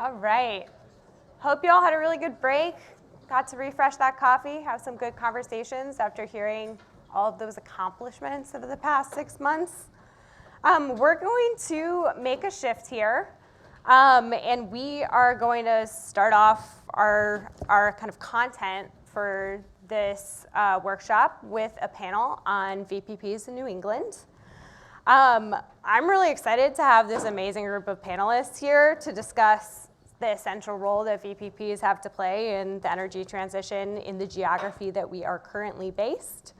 All right. Hope you all had a really good break. Got to refresh that coffee, have some good conversations after hearing all of those accomplishments over the past 6 months. We're going to make a shift here, and we are going to start off our kind of content for this workshop with a panel on VPPs in New England. I'm really excited to have this amazing group of panelists here to discuss the essential role that VPPs have to play in the energy transition in the geography that we are currently based.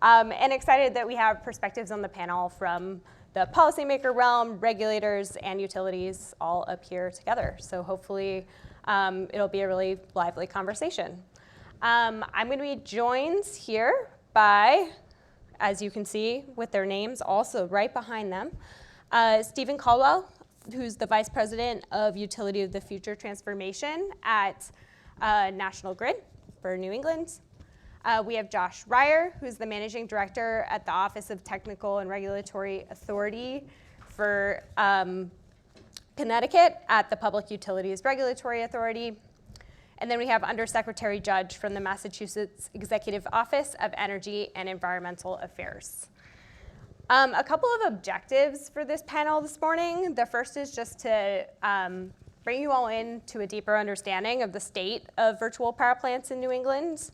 And excited that we have perspectives on the panel from the policymaker realm, regulators, and utilities all up here together. So hopefully it'll be a really lively conversation. I'm going to be joined here by, as you can see with their names also right behind them, Stephen Caldwell, who's the Vice President of Utility of the Future Transformation at National Grid for New England. We have Josh Ryor, who's the Managing Director at the Office of Technical and Regulatory Authority for Connecticut at the Public Utilities Regulatory Authority. And then we have Undersecretary Judge from the Massachusetts Executive Office of Energy and Environmental Affairs. A couple of objectives for this panel this morning. The first is just to bring you all into a deeper understanding of the state of virtual power plants in New England,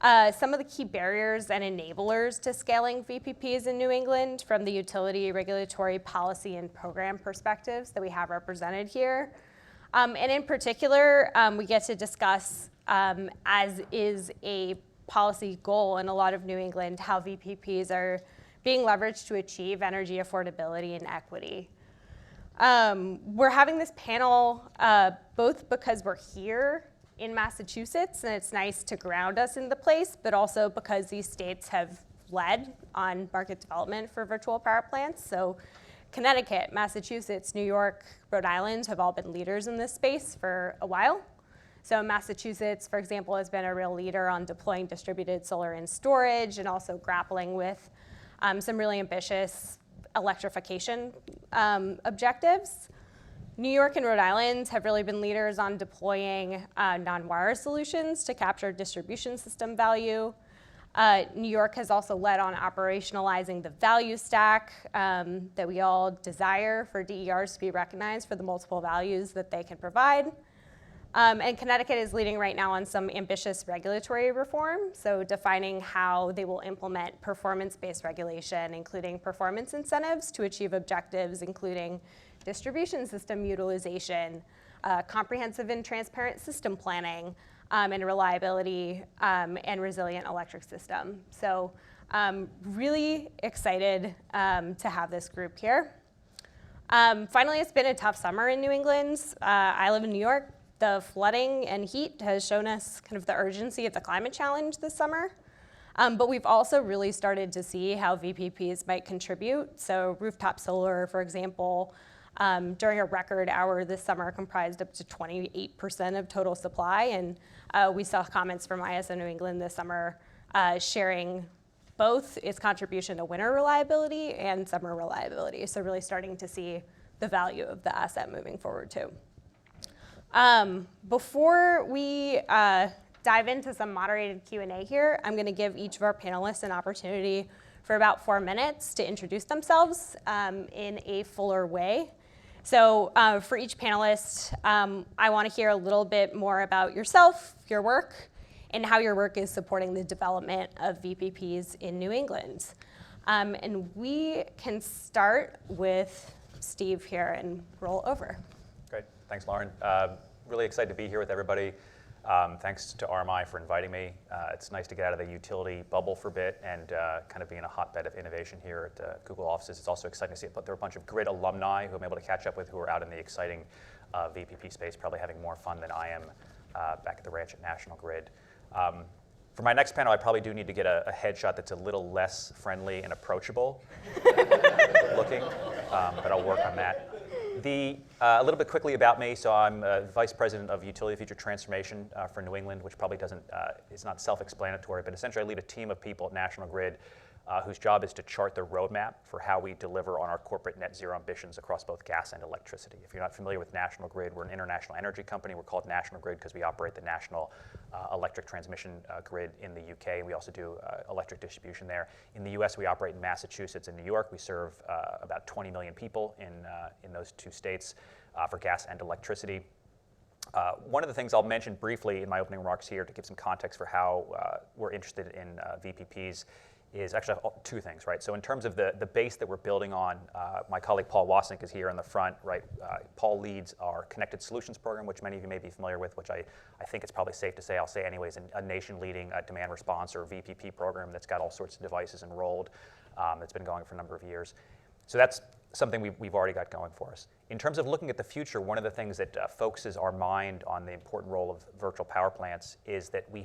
some of the key barriers and enablers to scaling VPPs in New England from the utility, regulatory, policy, and program perspectives that we have represented here. And in particular, we get to discuss, as is a policy goal in a lot of New England, how VPPs are being leveraged to achieve energy affordability and equity. We're having this panel both because we're here in Massachusetts and it's nice to ground us in the place, but also because these states have led on market development for virtual power plants. So Connecticut, Massachusetts, New York, Rhode Island have all been leaders in this space for a while. So Massachusetts, for example, has been a real leader on deploying distributed solar and storage and also grappling with some really ambitious electrification objectives. New York and Rhode Island have really been leaders on deploying non-wire solutions to capture distribution system value. New York has also led on operationalizing the value stack that we all desire for DERs to be recognized for the multiple values that they can provide. And Connecticut is leading right now on some ambitious regulatory reform, so defining how they will implement performance-based regulation, including performance incentives to achieve objectives, including distribution system utilization, comprehensive and transparent system planning, and reliability and resilient electric system. So really excited to have this group here. Finally, it's been a tough summer in New England. I live in New York. The flooding and heat has shown us kind of the urgency of the climate challenge this summer. But we've also really started to see how VPPs might contribute. So rooftop solar, for example, during a record hour this summer comprised up to 28% of total supply. And we saw comments from ISO New England this summer sharing both its contribution to winter reliability and summer reliability. So really starting to see the value of the asset moving forward too. Before we dive into some moderated Q&A here, I'm going to give each of our panelists an opportunity for about 4 minutes to introduce themselves in a fuller way. So for each panelist, I want to hear a little bit more about yourself, your work, and how your work is supporting the development of VPPs in New England. And we can start with Steve here and roll over. Great, thanks, Lauren. Really excited to be here with everybody. Thanks to RMI for inviting me. It's nice to get out of the utility bubble for a bit and kind of be in a hotbed of innovation here at Google offices. It's also exciting to see it, but there are a bunch of Grid alumni who I'm able to catch up with who are out in the exciting VPP space, probably having more fun than I am back at the ranch at National Grid. For my next panel, I probably do need to get a headshot that's a little less friendly and approachable looking, but I'll work on that. A little bit quickly about me. So I'm Vice President of Utility Future Transformation for New England, which probably is not self-explanatory, but essentially I lead a team of people at National Grid whose job is to chart the roadmap for how we deliver on our corporate net zero ambitions across both gas and electricity. If you're not familiar with National Grid, we're an international energy company. We're called National Grid because we operate the national electric transmission grid in the UK. We also do electric distribution there. In the US, we operate in Massachusetts and New York. We serve about 20 million people in those two states for gas and electricity. One of the things I'll mention briefly in my opening remarks here to give some context for how we're interested in VPPs is actually two things, right? So in terms of the base that we're building on, my colleague Paul Wasink is here in the front, right? Paul leads our Connected Solutions program, which many of you may be familiar with, which I think it's probably safe to say, I'll say anyways, a nation-leading demand response or VPP program that's got all sorts of devices enrolled that's been going for a number of years. So that's something we've already got going for us. In terms of looking at the future, one of the things that focuses our mind on the important role of virtual power plants is that we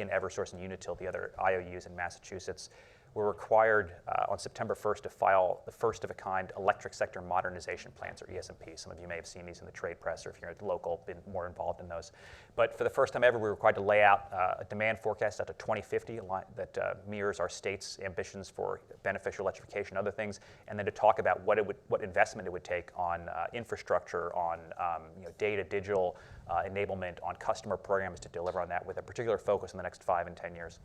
in Eversource and Unitil, the other IOUs in Massachusetts, were required on September 1st to file the first of a kind electric sector modernization plans, or ESMPs. Some of you may have seen these in the trade press, or if you're at the local, been more involved in those. But for the first time ever, we were required to lay out a demand forecast out to 2050 that mirrors our state's ambitions for beneficial electrification and other things, and then to talk about what investment it would take on infrastructure, on data, digital enablement, on customer programs to deliver on that, with a particular focus in the next 5 and 10 years.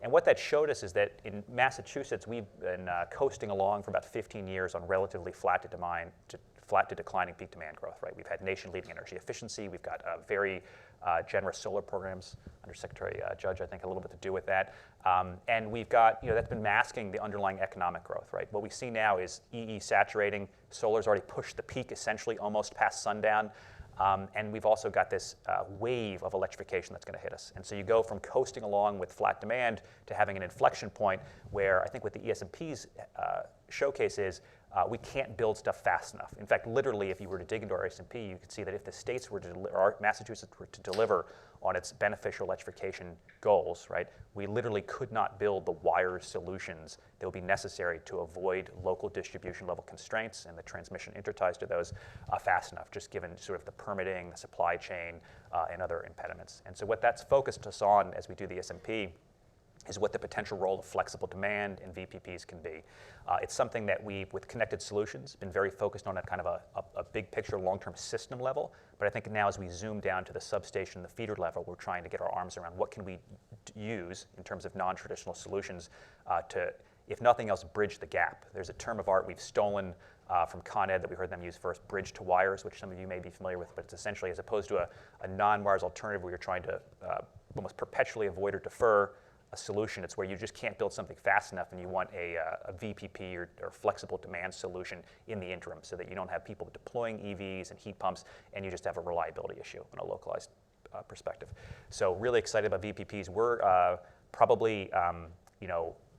And what that showed us is that in Massachusetts, we've been coasting along for about 15 years on relatively flat to declining peak demand growth, right? We've had nation-leading energy efficiency. We've got very generous solar programs. Undersecretary Judge, I think, a little bit to do with that. And we've got, that's been masking the underlying economic growth, right? What we see now is EE saturating. Solar's already pushed the peak essentially almost past sundown. And we've also got this wave of electrification that's going to hit us. And so you go from coasting along with flat demand to having an inflection point where I think what the ESMPs showcase is we can't build stuff fast enough. In fact, literally, if you were to dig into our ESMP, you could see that if the states were to or Massachusetts were to deliver on its beneficial electrification goals, right, we literally could not build the wires solutions that would be necessary to avoid local distribution level constraints and the transmission interties to those fast enough, just given sort of the permitting, the supply chain, and other impediments. And so what that's focused us on as we do the SMP is what the potential role of flexible demand and VPPs can be. It's something that we, with Connected Solutions, been very focused on at kind of a big picture, long-term system level. But I think now as we zoom down to the substation, the feeder level, we're trying to get our arms around what can we use in terms of non-traditional solutions to, if nothing else, bridge the gap. There's a term of art we've stolen from Con Ed that we heard them use first, bridge to wires, which some of you may be familiar with, but it's essentially, as opposed to a non-wires alternative where you're trying to almost perpetually avoid or defer a solution. It's where you just can't build something fast enough and you want a VPP or flexible demand solution in the interim so that you don't have people deploying EVs and heat pumps and you just have a reliability issue on a localized perspective. So really excited about VPPs. We're probably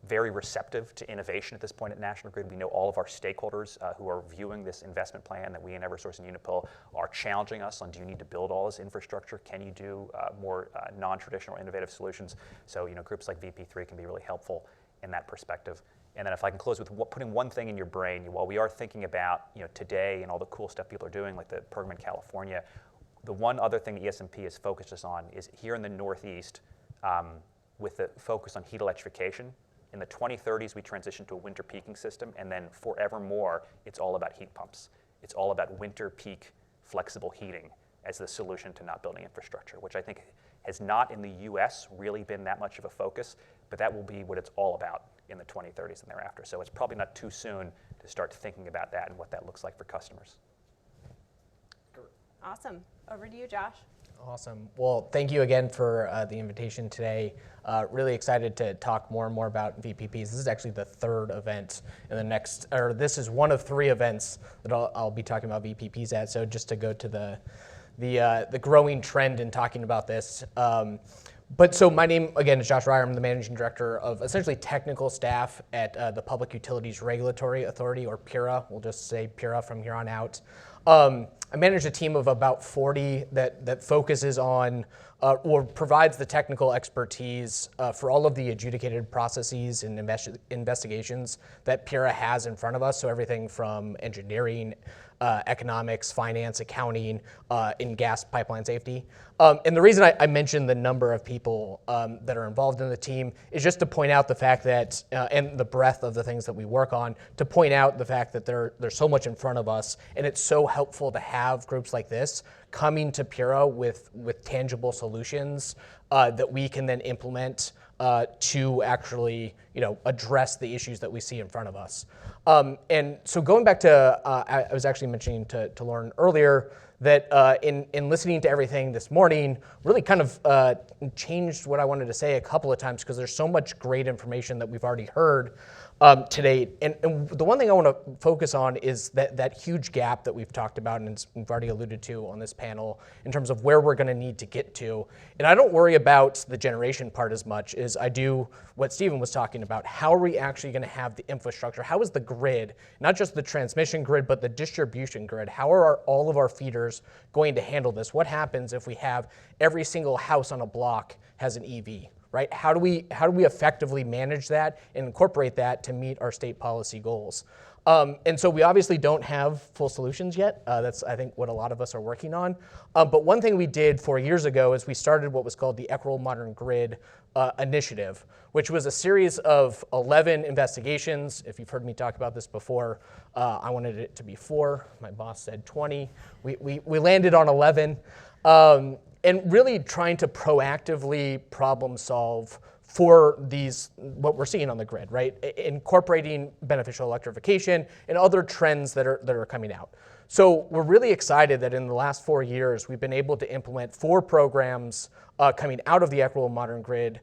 very receptive to innovation at this point at National Grid. We know all of our stakeholders who are viewing this investment plan that we in Eversource and Unitil are challenging us on, do you need to build all this infrastructure? Can you do more non-traditional innovative solutions? So groups like VP3 can be really helpful in that perspective. And then if I can close with putting one thing in your brain, while we are thinking about today and all the cool stuff people are doing, like the program in California, the one other thing the ESMP has focused us on is here in the Northeast, with the focus on heat electrification. In the 2030s, we transitioned to a winter peaking system, and then forevermore, it's all about heat pumps. It's all about winter peak flexible heating as the solution to not building infrastructure, which I think has not in the US really been that much of a focus, but that will be what it's all about in the 2030s and thereafter. So it's probably not too soon to start thinking about that and what that looks like for customers. Awesome. Over to you, Josh. Awesome. Well, thank you again for the invitation today. Really excited to talk more and more about VPPs. This is actually the third event in the next, or this is one of 3 events that I'll be talking about VPPs at. So just to go to the growing trend in talking about this. But so my name, again, is Josh Ryor. I'm the Managing Director of essentially technical staff at the Public Utilities Regulatory Authority, or PURA. We'll just say PURA from here on out. I manage a team of about 40 that focuses on or provides the technical expertise for all of the adjudicated processes and investigations that PURA has in front of us. So everything from engineering, economics, finance, accounting, in gas pipeline safety. And the reason I mentioned the number of people that are involved in the team is just to point out the fact that, and the breadth of the things that we work on, to point out the fact that there's so much in front of us, and it's so helpful to have groups like this coming to Pura with tangible solutions that we can then implement to actually, address the issues that we see in front of us. And so going back to, I was actually mentioning to Lauren earlier that in listening to everything this morning, really kind of changed what I wanted to say a couple of times because there's so much great information that we've already heard today. And the one thing I want to focus on is that huge gap that we've talked about and we've already alluded to on this panel in terms of where we're going to need to get to. And I don't worry about the generation part as much as I do what Stephen was talking about. How are we actually going to have the infrastructure? How is the grid, not just the transmission grid, but the distribution grid? How are all of our feeders going to handle this? What happens if we have every single house on a block has an EV? Right? How do we effectively manage that and incorporate that to meet our state policy goals? And so we obviously don't have full solutions yet. That's, I think, what a lot of us are working on. But one thing we did 4 years ago is we started what was called the Equitable Modern Grid Initiative, which was a series of 11 investigations. If you've heard me talk about this before, I wanted it to be 4. My boss said 20. We landed on 11. And really trying to proactively problem solve for what we're seeing on the grid, right? Incorporating beneficial electrification and other trends that are coming out. So we're really excited that in the last 4 years, we've been able to implement 4 programs coming out of the Equitable Modern Grid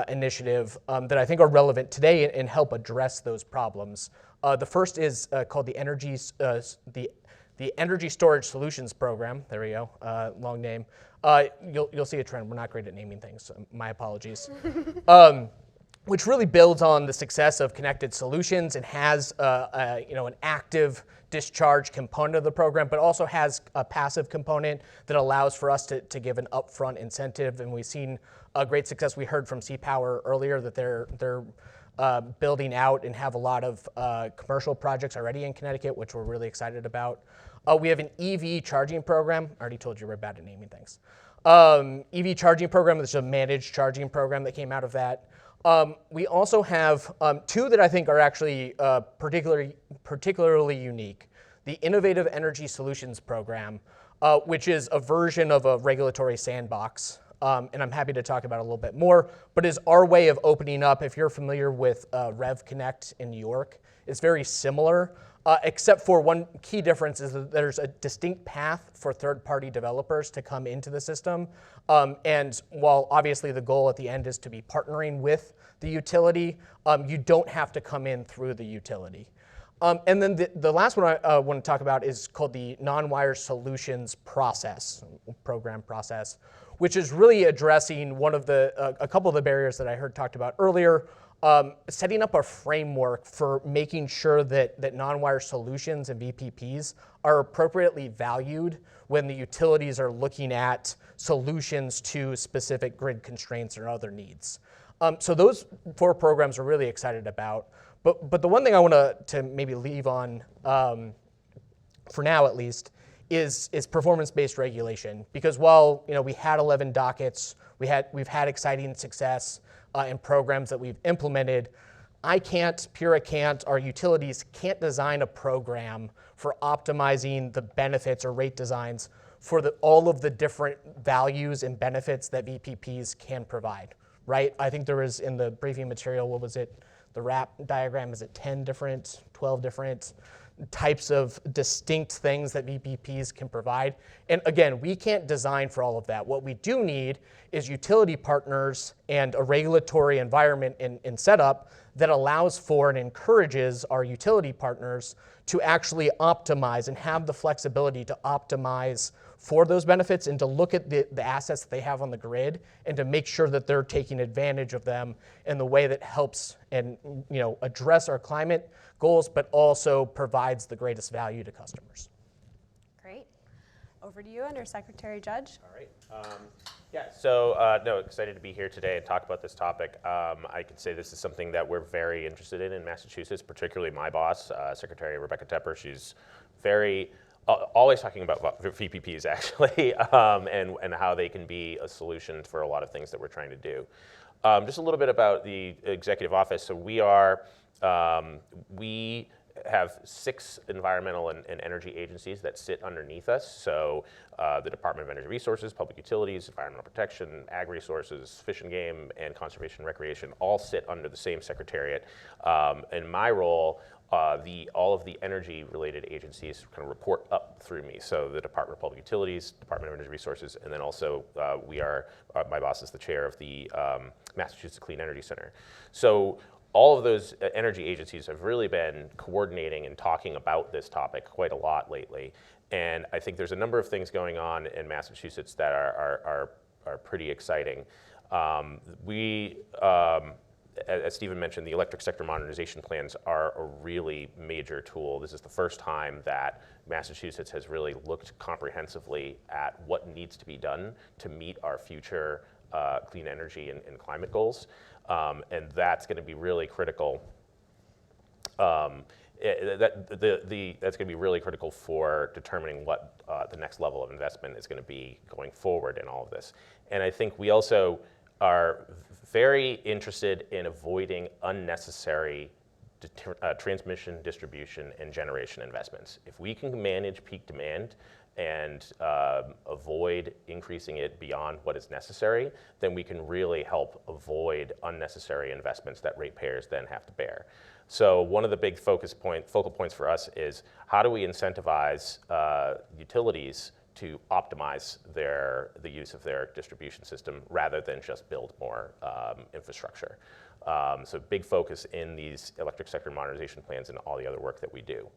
initiative that I think are relevant today and help address those problems. The first is called the Energy Storage Solutions Program. There we go, long name. You'll see a trend. We're not great at naming things, so my apologies. Which really builds on the success of Connected Solutions and has an active discharge component of the program, but also has a passive component that allows for us to give an upfront incentive. And we've seen great success. We heard from C-Power earlier that they're building out and have a lot of commercial projects already in Connecticut, which we're really excited about. We have an EV charging program. I already told you we're bad at naming things. EV charging program, this is a managed charging program that came out of that. We also have 2 that I think are actually particularly unique. The Innovative Energy Solutions Program, which is a version of a regulatory sandbox. And I'm happy to talk about it a little bit more, but is our way of opening up. If you're familiar with Rev Connect in New York, it's very similar. Except for one key difference is that there's a distinct path for third-party developers to come into the system. And while obviously the goal at the end is to be partnering with the utility, you don't have to come in through the utility. And then the last one I want to talk about is called the Non-Wire Solutions Program process, which is really addressing a couple of the barriers that I heard talked about earlier. Setting up a framework for making sure that non-wire solutions and VPPs are appropriately valued when the utilities are looking at solutions to specific grid constraints or other needs. So those 4 programs we're really excited about. But the one thing I want to maybe leave on, for now at least, is performance-based regulation. Because while we had 11 dockets, we've had exciting success in programs that we've implemented, Pura can't, our utilities can't design a program for optimizing the benefits or rate designs for all of the different values and benefits that VPPs can provide, right? I think there was in the briefing material, what was it? The RAP diagram, is it 10 different, 12 different types of distinct things that VPPs can provide? And again, we can't design for all of that. What we do need is utility partners and a regulatory environment and setup that allows for and encourages our utility partners to actually optimize and have the flexibility to optimize for those benefits and to look at the assets that they have on the grid and to make sure that they're taking advantage of them in the way that helps and address our climate goals, but also provides the greatest value to customers. Great. Over to you, Undersecretary Judge. All right. So excited to be here today and talk about this topic. I can say this is something that we're very interested in Massachusetts, particularly my boss, Secretary Rebecca Tepper. She's very Always talking about VPPs, actually, and how they can be a solution for a lot of things that we're trying to do. Just a little bit about the executive office. So we have 6 environmental and energy agencies that sit underneath us. So the Department of Energy Resources, Public Utilities, Environmental Protection, Ag Resources, Fish and Game, and Conservation and Recreation all sit under the same secretariat. In my role, all of the energy-related agencies kind of report up through me. So the Department of Public Utilities, Department of Energy Resources, and then also my boss is the chair of the Massachusetts Clean Energy Center. So all of those energy agencies have really been coordinating and talking about this topic quite a lot lately. And I think there's a number of things going on in Massachusetts that are pretty exciting. As Stephen mentioned, the electric sector modernization plans are a really major tool. This is the first time that Massachusetts has really looked comprehensively at what needs to be done to meet our future clean energy and climate goals. And that's going to be really critical. That's going to be really critical for determining what the next level of investment is going to be going forward in all of this. And I think we also are very interested in avoiding unnecessary transmission, distribution, and generation investments. If we can manage peak demand and avoid increasing it beyond what is necessary, then we can really help avoid unnecessary investments that ratepayers then have to bear. So one of the big focal points for us is how do we incentivize utilities to optimize the use of their distribution system rather than just build more infrastructure. So big focus in these electric sector modernization plans and all the other work that we do.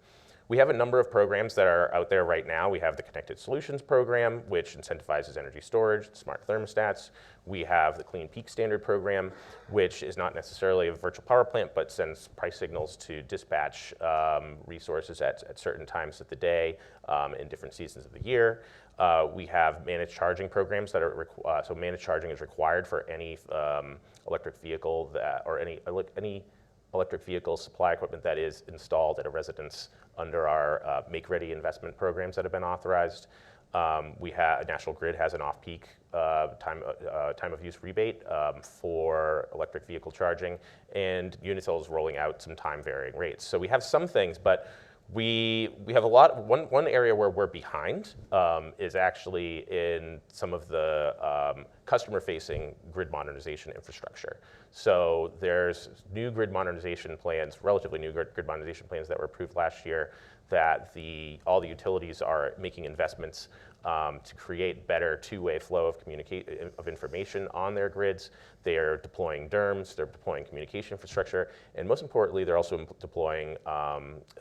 We have a number of programs that are out there right now. We have the Connected Solutions program, which incentivizes energy storage, smart thermostats. We have the Clean Peak Standard program, which is not necessarily a virtual power plant, but sends price signals to dispatch resources at certain times of the day in different seasons of the year. We have managed charging programs that are, so managed charging is required for any electric vehicle or any electric vehicle supply equipment that is installed at a residence under our make-ready investment programs that have been authorized. National Grid has an off-peak time of use rebate for electric vehicle charging, and Unitil is rolling out some time-varying rates. So we have some things, but we have a lot. One area where we're behind is actually in some of the customer-facing grid modernization infrastructure. So there's new grid modernization plans, relatively new grid modernization plans that were approved last year that all the utilities are making investments to create better two-way flow of information on their grids. They are deploying DERMS, they're deploying communication infrastructure, and most importantly, they're also deploying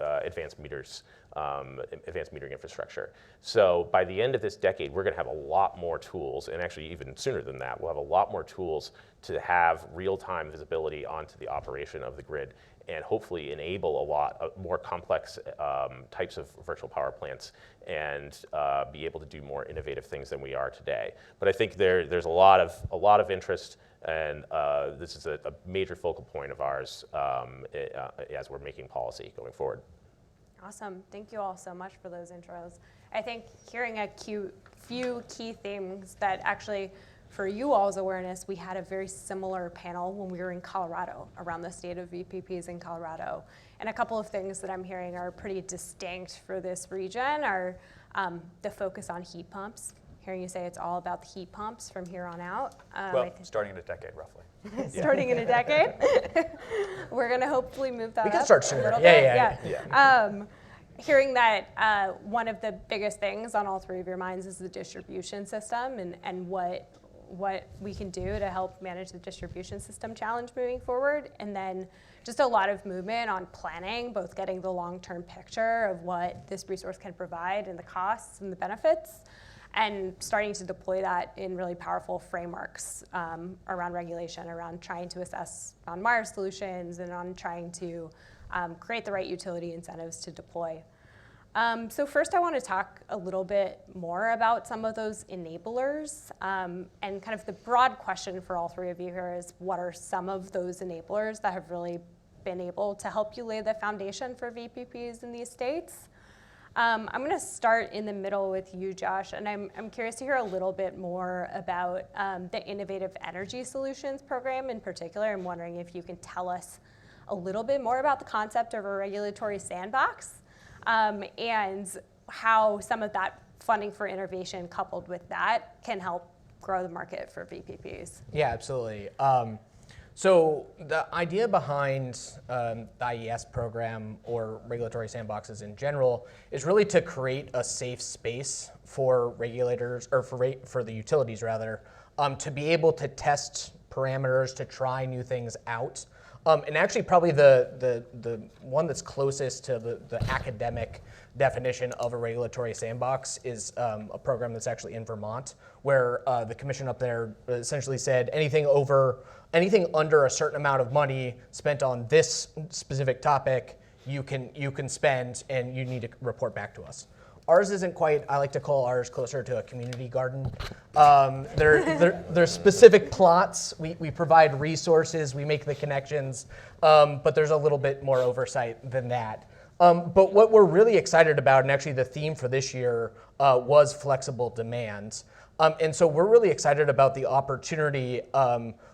advanced metering infrastructure. So by the end of this decade, we're going to have a lot more tools, and actually even sooner than that, we'll have a lot more tools to have real-time visibility onto the operation of the grid and hopefully enable a lot of more complex types of virtual power plants and be able to do more innovative things than we are today. But I think there's a lot of interest, and this is a major focal point of ours as we're making policy going forward. Awesome. Thank you all so much for those intros. I think hearing a few key things that actually, for you all's awareness, we had a very similar panel when we were in Colorado around the state of VPPs in Colorado. And a couple of things that I'm hearing are pretty distinct for this region are the focus on heat pumps. Hearing you say it's all about the heat pumps from here on out. Starting in a decade, roughly. Starting in a decade. We're going to hopefully move that up. We can start sooner. A little bit. Hearing that one of the biggest things on all three of your minds is the distribution system and what we can do to help manage the distribution system challenge moving forward. And then just a lot of movement on planning, both getting the long-term picture of what this resource can provide and the costs and the benefits, and starting to deploy that in really powerful frameworks around regulation, around trying to assess non-wire solutions, and on trying to create the right utility incentives to deploy. So first I want to talk a little bit more about some of those enablers, and kind of the broad question for all three of you here is, what are some of those enablers that have really been able to help you lay the foundation for VPPs in these states? I'm going to start in the middle with you, Josh, and I'm curious to hear a little bit more about the Innovative Energy Solutions program in particular. I'm wondering if you can tell us a little bit more about the concept of a regulatory sandbox and how some of that funding for innovation coupled with that can help grow the market for VPPs. Yeah, absolutely. So the idea behind the IES program or regulatory sandboxes in general is really to create a safe space for regulators, or for the utilities rather, to be able to test parameters, to try new things out. And actually probably the one that's closest to the academic definition of a regulatory sandbox is a program that's actually in Vermont, where the commission up there essentially said anything under a certain amount of money spent on this specific topic, you can spend, and you need to report back to us. Ours isn't quite, I like to call ours closer to a community garden. There's specific plots, we provide resources, we make the connections, but there's a little bit more oversight than that. But what we're really excited about, and actually the theme for this year was flexible demand. And so we're really excited about the opportunity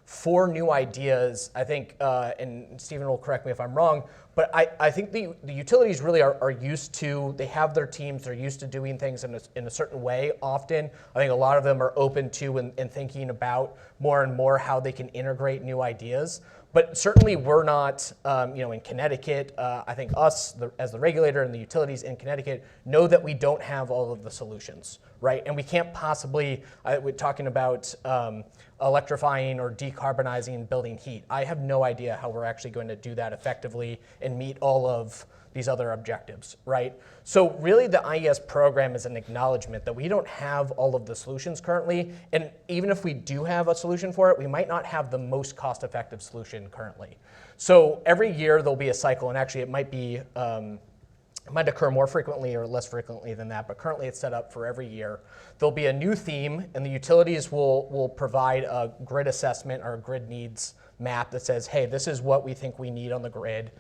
for new ideas. I think, and Stephen will correct me if I'm wrong, but I think the utilities really are used to, they have their teams, they're used to doing things in a certain way often. I think a lot of them are open to and thinking about more and more how they can integrate new ideas. But certainly we're not, in Connecticut, I think us as the regulator and the utilities in Connecticut know that we don't have all of the solutions, right? And we can't possibly, we're talking about electrifying or decarbonizing building heat. I have no idea how we're actually going to do that effectively and meet all of these other objectives, right? So really the IES program is an acknowledgement that we don't have all of the solutions currently, and even if we do have a solution for it, we might not have the most cost-effective solution currently. So every year there'll be a cycle, and actually it might occur more frequently or less frequently than that, but currently it's set up for every year. There'll be a new theme, and the utilities will provide a grid assessment or a grid needs map that says, hey, this is what we think we need on the grid.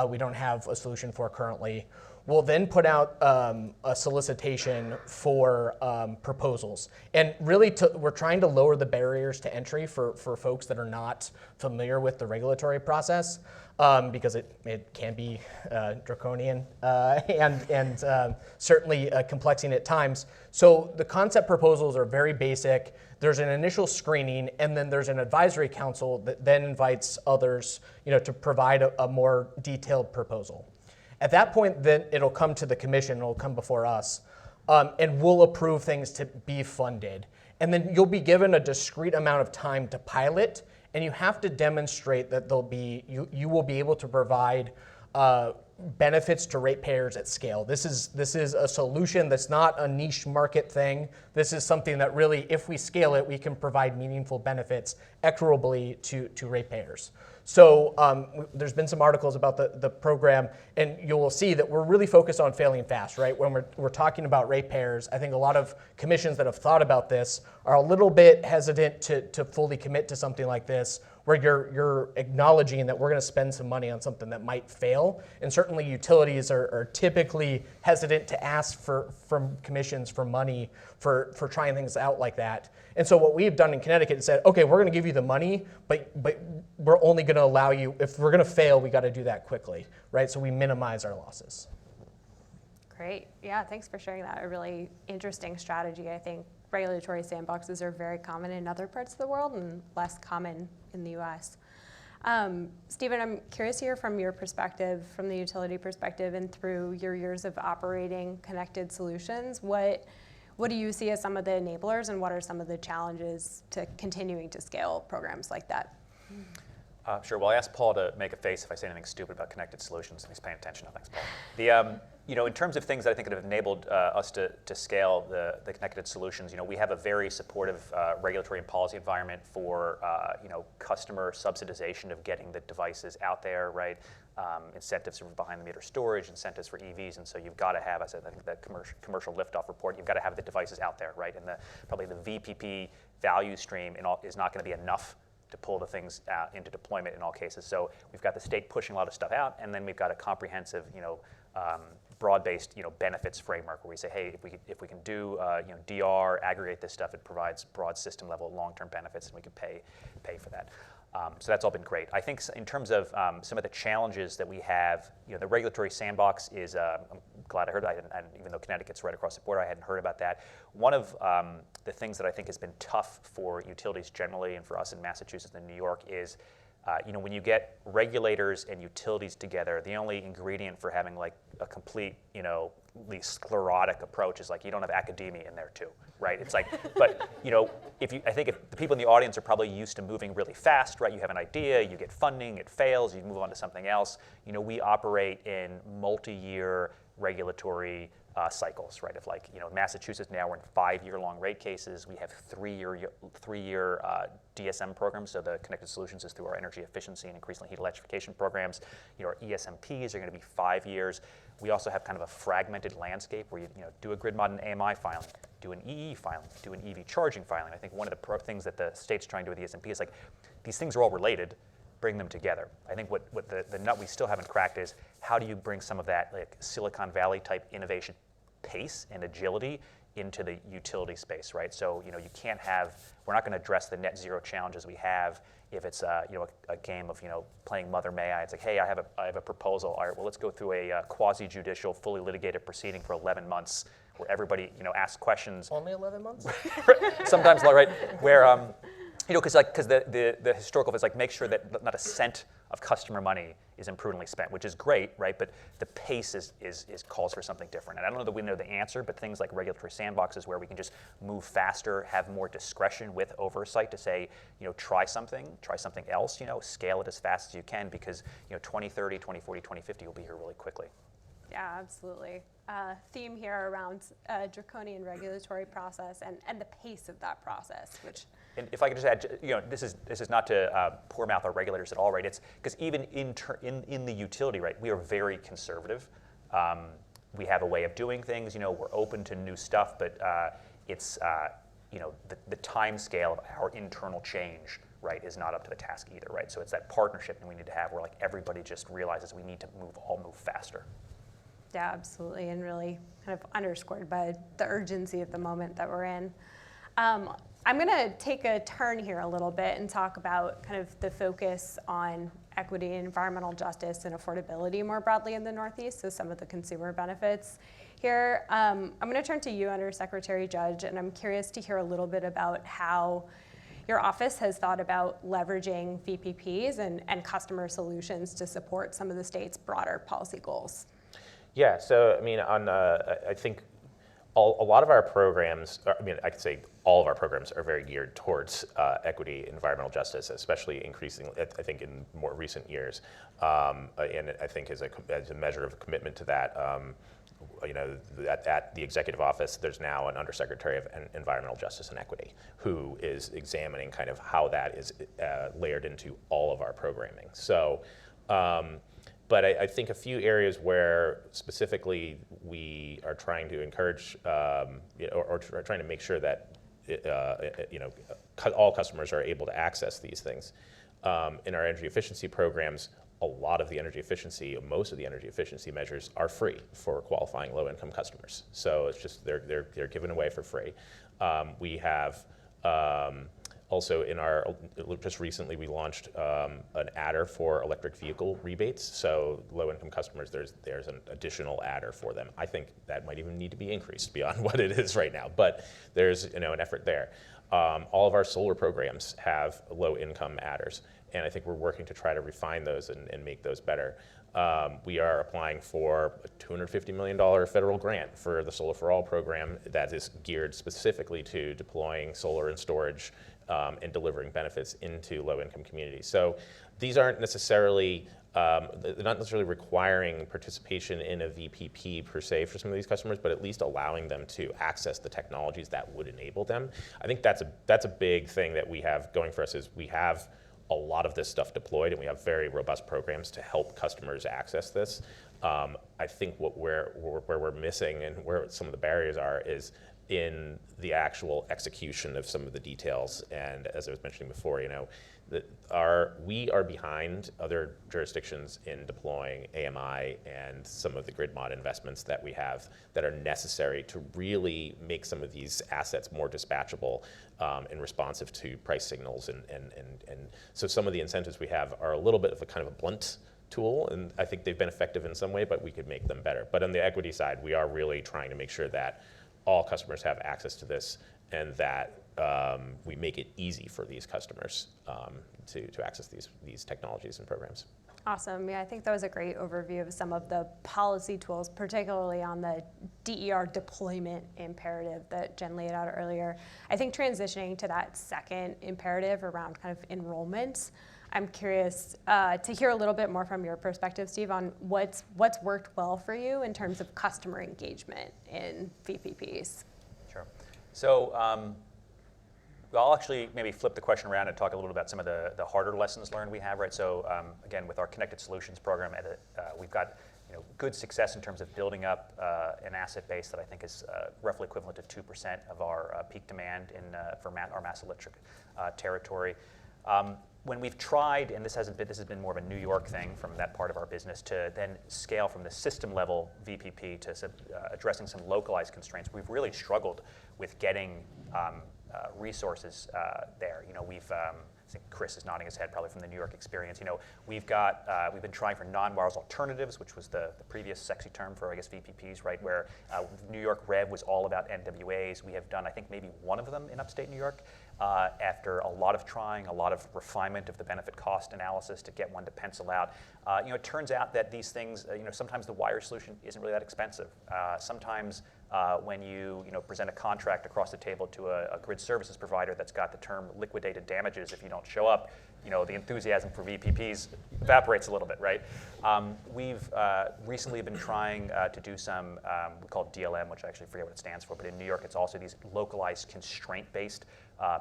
We don't have a solution for currently. We'll then put out a solicitation for proposals. And really, we're trying to lower the barriers to entry for folks that are not familiar with the regulatory process, because it can be draconian and certainly complexing at times. So the concept proposals are very basic. There's an initial screening, and then there's an advisory council that then invites others, to provide a more detailed proposal. At that point, then it'll come to the commission, it'll come before us, and we'll approve things to be funded. And then you'll be given a discrete amount of time to pilot, and you have to demonstrate that you will be able to provide benefits to ratepayers at scale. This is a solution that's not a niche market thing. This is something that really, if we scale it, we can provide meaningful benefits equitably to ratepayers. So there's been some articles about the program, and you will see that we're really focused on failing fast, right? When we're talking about ratepayers, I think a lot of commissions that have thought about this are a little bit hesitant to fully commit to something like this, where you're acknowledging that we're going to spend some money on something that might fail. And certainly utilities are typically hesitant to ask from commissions for money for trying things out like that. And so what we've done in Connecticut is said, okay, we're going to give you the money, but we're only going to allow you, if we're going to fail, we got to do that quickly, right? So we minimize our losses. Great. Yeah, thanks for sharing that. A really interesting strategy. I think regulatory sandboxes are very common in other parts of the world and less common in the US. Stephen, I'm curious to hear from your perspective, from the utility perspective, and through your years of operating connected solutions, what do you see as some of the enablers, and what are some of the challenges to continuing to scale programs like that? Sure. Well, I asked Paul to make a face if I say anything stupid about connected solutions, and he's paying attention. Thanks, Paul. In terms of things that I think have enabled us to scale the connected solutions, we have a very supportive regulatory and policy environment for customer subsidization of getting the devices out there, right? Incentives for behind-the-meter storage, incentives for EVs, and so you've got to have, I think that commercial liftoff report, you've got to have the devices out there, right? And probably the VPP value stream is not going to be enough to pull the things out into deployment in all cases. So we've got the state pushing a lot of stuff out, and then we've got a comprehensive, broad-based benefits framework where we say, hey, if we can do DR, aggregate this stuff, it provides broad system level long-term benefits, and we could pay for that. So that's all been great. I think in terms of some of the challenges that we have, the regulatory sandbox is, I'm glad I heard that, and even though Connecticut's right across the border, I hadn't heard about that. One of the things that I think has been tough for utilities generally, and for us in Massachusetts and New York, is when you get regulators and utilities together, the only ingredient for having like a complete, sclerotic approach is like you don't have academia in there too, right? It's like, but I think if the people in the audience are probably used to moving really fast, right? You have an idea, you get funding, it fails, you move on to something else. We operate in multi-year regulatory cycles, right? Of like, Massachusetts now we're in 5-year-long rate cases. We have three-year DSM programs. So the Connected Solutions is through our energy efficiency and increasingly heat electrification programs. Our ESMPs are going to be 5 years. We also have kind of a fragmented landscape where you do a grid mod and AMI filing, do an EE filing, do an EV charging filing. I think one of the things that the state's trying to do with the ESMP is like these things are all related. Bring them together. I think what the nut we still haven't cracked is how do you bring some of that like Silicon Valley type innovation pace and agility into the utility space, right? So you can't have, we're not going to address the net zero challenges we have if it's a game of playing Mother May I. It's like, hey, I have a proposal. All right, well let's go through a quasi-judicial, fully litigated proceeding for 11 months where everybody asks questions. Only 11 months? Sometimes, right? Where because the historical is like make sure that not a cent of customer money is imprudently spent, which is great, right? But the pace is calls for something different. And I don't know that we know the answer, but things like regulatory sandboxes where we can just move faster, have more discretion with oversight to say, try something else, scale it as fast as you can because 2030, 2040, 2050 will be here really quickly. Yeah, absolutely. Theme here around draconian regulatory process and the pace of that process, which. And if I could just add, this is not to poor mouth our regulators at all, right? It's because even in the utility, right, we are very conservative. We have a way of doing things. We're open to new stuff, but it's the time scale of our internal change, right, is not up to the task either, right? So it's that partnership that we need to have where like everybody just realizes we need to move faster. Yeah, absolutely, and really kind of underscored by the urgency at the moment that we're in. I'm going to take a turn here a little bit and talk about kind of the focus on equity, environmental justice, and affordability more broadly in the Northeast, so some of the consumer benefits here. I'm going to turn to you, Undersecretary Judge, and I'm curious to hear a little bit about how your office has thought about leveraging VPPs and customer solutions to support some of the state's broader policy goals. Yeah, so I mean, I think a lot of our programs, I could say all of our programs are very geared towards equity, environmental justice, especially increasingly, I think, in more recent years. And I think as a measure of commitment to that, at the executive office, there's now an Undersecretary of Environmental Justice and Equity who is examining kind of how that is layered into all of our programming. So. But I think a few areas where specifically we are trying to encourage or trying to make sure that all customers are able to access these things. In our energy efficiency programs, most of the energy efficiency measures are free for qualifying low-income customers. So it's just they're given away for free. We have. Also, just recently we launched an adder for electric vehicle rebates. So low-income customers, there's an additional adder for them. I think that might even need to be increased beyond what it is right now, but there's an effort there. All of our solar programs have low-income adders, and I think we're working to try to refine those and make those better. We are applying for a $250 million federal grant for the Solar for All program that is geared specifically to deploying solar and storage and delivering benefits into low-income communities. So these aren't necessarily, they're not necessarily requiring participation in a VPP per se for some of these customers, but at least allowing them to access the technologies that would enable them. I think that's a big thing that we have going for us is we have a lot of this stuff deployed and we have very robust programs to help customers access this. I think where we're missing and where some of the barriers are is in the actual execution of some of the details. And as I was mentioning before, we are behind other jurisdictions in deploying AMI and some of the grid mod investments that we have that are necessary to really make some of these assets more dispatchable and responsive to price signals. And so some of the incentives we have are a little bit of a kind of a blunt tool, and I think they've been effective in some way, but we could make them better. But on the equity side, we are really trying to make sure that all customers have access to this, and that we make it easy for these customers to access these technologies and programs. Awesome. Yeah, I think that was a great overview of some of the policy tools, particularly on the DER deployment imperative that Jen laid out earlier. I think transitioning to that second imperative around kind of enrollment, I'm curious to hear a little bit more from your perspective, Steve, on what's worked well for you in terms of customer engagement in VPPs. Sure. So I'll actually maybe flip the question around and talk a little bit about some of the harder lessons learned we have, right? So again, with our Connected Solutions program, we've got good success in terms of building up an asset base that I think is roughly equivalent to 2% of our peak demand for our mass electric territory. When we've tried, and this has been more of a New York thing from that part of our business, to then scale from the system level VPP to addressing some localized constraints, we've really struggled with getting resources there. I think Chris is nodding his head probably from the New York experience. We've been trying for non-wires alternatives, which was the previous sexy term for, I guess, VPPs, right? Where New York Rev was all about NWAs. We have done, I think, maybe one of them in upstate New York after a lot of trying, a lot of refinement of the benefit cost analysis to get one to pencil out. It turns out that these things, sometimes the wire solution isn't really that expensive. Sometimes when you present a contract across the table to a grid services provider that's got the term liquidated damages if you don't show up, the enthusiasm for VPPs evaporates a little bit, right? We've recently been trying to do some, we call it DLM, which I actually forget what it stands for, but in New York it's also these localized constraint-based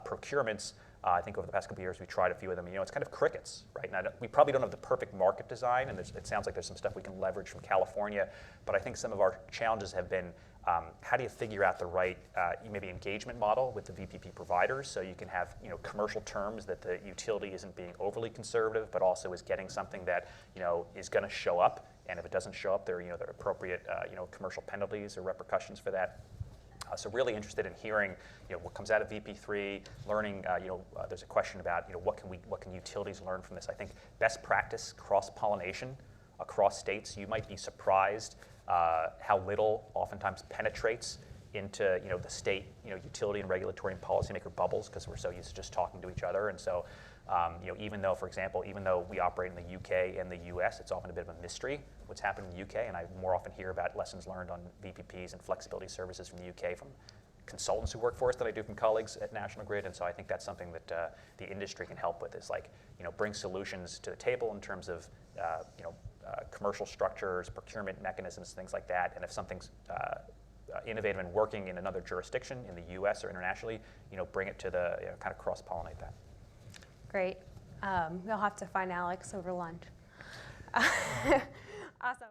procurements. I think over the past couple of years we've tried a few of them. It's kind of crickets, right? Now, we probably don't have the perfect market design, and it sounds like there's some stuff we can leverage from California, but I think some of our challenges have been how do you figure out the right maybe engagement model with the VPP providers so you can have commercial terms that the utility isn't being overly conservative, but also is getting something that is going to show up, and if it doesn't show up, there are appropriate commercial penalties or repercussions for that. So really interested in hearing what comes out of VP3, learning. There's a question about what can utilities learn from this. I think best practice cross-pollination across states. You might be surprised how little oftentimes penetrates into the state utility and regulatory and policymaker bubbles because we're so used to just talking to each other. And so even though, for example, we operate in the UK and the US, it's often a bit of a mystery what's happening in the UK, and I more often hear about lessons learned on VPPs and flexibility services from the UK from consultants who work for us than I do from colleagues at National Grid. And so I think that's something that the industry can help with, is bring solutions to the table in terms of commercial structures, procurement mechanisms, things like that. And if something's innovative and working in another jurisdiction in the US or internationally, bring it to the kind of cross-pollinate that. Great. You'll have to find Alex over lunch. Awesome.